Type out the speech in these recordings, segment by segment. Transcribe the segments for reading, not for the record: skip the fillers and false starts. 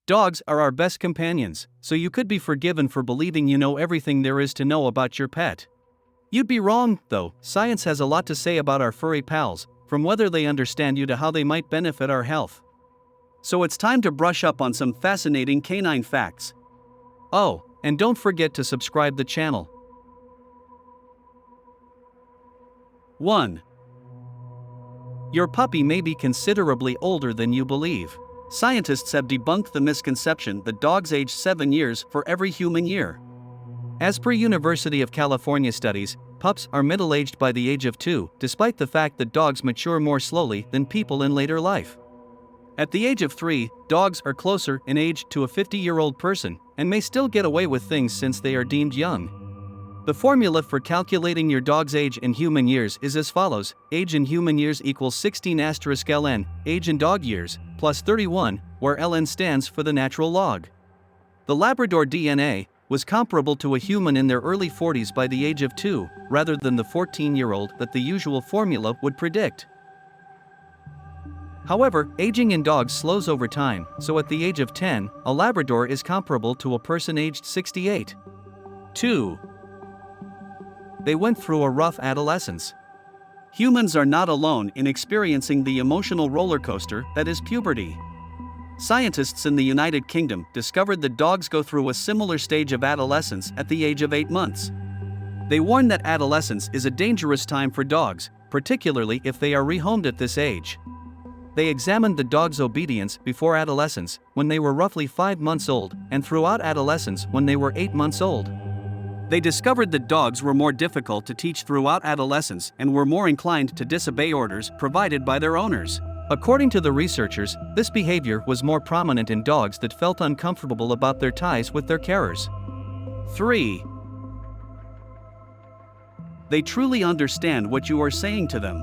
Dogs are our best companions, so you could be forgiven for believing you know everything there is to know about your pet. You'd be wrong, though. Science has a lot to say about our furry pals, from whether they understand you to how they might benefit our health. So it's time to brush up on some fascinating canine facts. Oh, and don't forget to subscribe the channel. 1. Your puppy may be considerably older than you believe. Scientists have debunked the misconception that dogs age 7 years for every human year. As per University of California studies, pups are middle-aged by the age of 2, despite the fact that dogs mature more slowly than people in later life. At the age of 3, dogs are closer in age to a 50-year-old person, and may still get away with things since they are deemed young. The formula for calculating your dog's age in human years is as follows: age in human years equals 16*ln, age in dog years, plus 31, where ln stands for the natural log. The Labrador DNA was comparable to a human in their early 40s by the age of 2, rather than the 14-year-old that the usual formula would predict. However, aging in dogs slows over time, so at the age of 10, a Labrador is comparable to a person aged 68. 2. They went through a rough adolescence. Humans are not alone in experiencing the emotional roller coaster that is puberty. Scientists in the United Kingdom discovered that dogs go through a similar stage of adolescence at the age of 8 months. They warn that adolescence is a dangerous time for dogs, particularly if they are rehomed at this age. They examined the dog's obedience before adolescence, when they were roughly 5 months old, and throughout adolescence when they were 8 months old. They discovered that dogs were more difficult to teach throughout adolescence and were more inclined to disobey orders provided by their owners. According to the researchers, this behavior was more prominent in dogs that felt uncomfortable about their ties with their carers. 3. They truly understand what you are saying to them.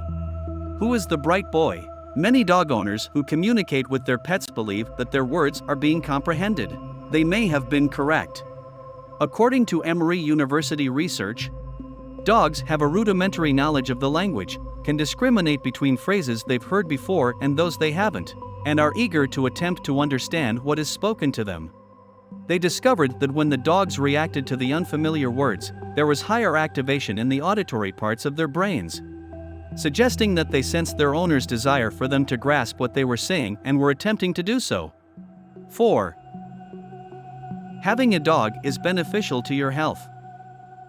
Who is the bright boy? Many dog owners who communicate with their pets believe that their words are being comprehended. They may have been correct. According to Emory University research, dogs have a rudimentary knowledge of the language, can discriminate between phrases they've heard before and those they haven't, and are eager to attempt to understand what is spoken to them. They discovered that when the dogs reacted to the unfamiliar words, there was higher activation in the auditory parts of their brains, suggesting that they sensed their owner's desire for them to grasp what they were saying and were attempting to do so. 4. Having a dog is beneficial to your health.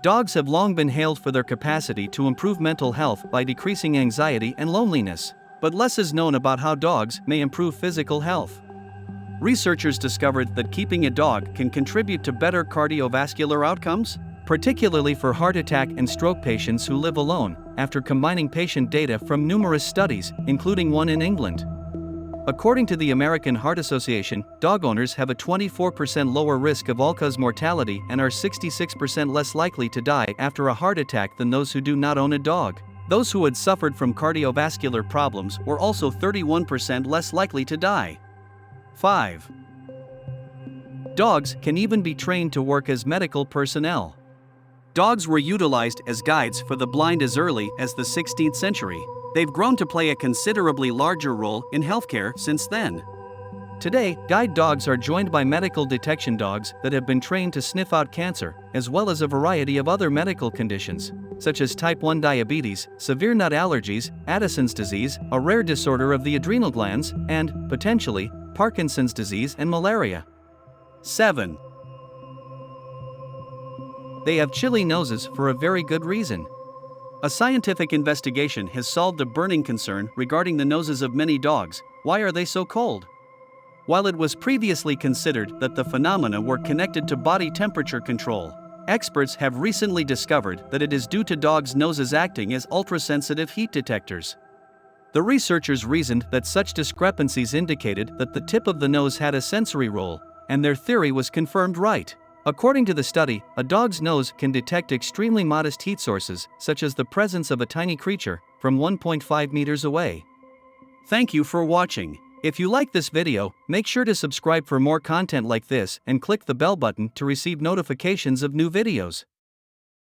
Dogs have long been hailed for their capacity to improve mental health by decreasing anxiety and loneliness, but less is known about how dogs may improve physical health. Researchers discovered that keeping a dog can contribute to better cardiovascular outcomes, particularly for heart attack and stroke patients who live alone, after combining patient data from numerous studies, including one in England. According to the American Heart Association, dog owners have a 24% lower risk of all-cause mortality and are 66% less likely to die after a heart attack than those who do not own a dog. Those who had suffered from cardiovascular problems were also 31% less likely to die. 5. Dogs can even be trained to work as medical personnel. Dogs were utilized as guides for the blind as early as the 16th century. They've grown to play a considerably larger role in healthcare since then. Today, guide dogs are joined by medical detection dogs that have been trained to sniff out cancer, as well as a variety of other medical conditions, such as type 1 diabetes, severe nut allergies, Addison's disease, a rare disorder of the adrenal glands, and, potentially, Parkinson's disease and malaria. 7. They have chilly noses for a very good reason. A scientific investigation has solved a burning concern regarding the noses of many dogs. Why are they so cold? While it was previously considered that the phenomena were connected to body temperature control, experts have recently discovered that it is due to dogs' noses acting as ultrasensitive heat detectors. The researchers reasoned that such discrepancies indicated that the tip of the nose had a sensory role, and their theory was confirmed right. According to the study, a dog's nose can detect extremely modest heat sources, such as the presence of a tiny creature, from 1.5 meters away. Thank you for watching. If you like this video, make sure to subscribe for more content like this and click the bell button to receive notifications of new videos.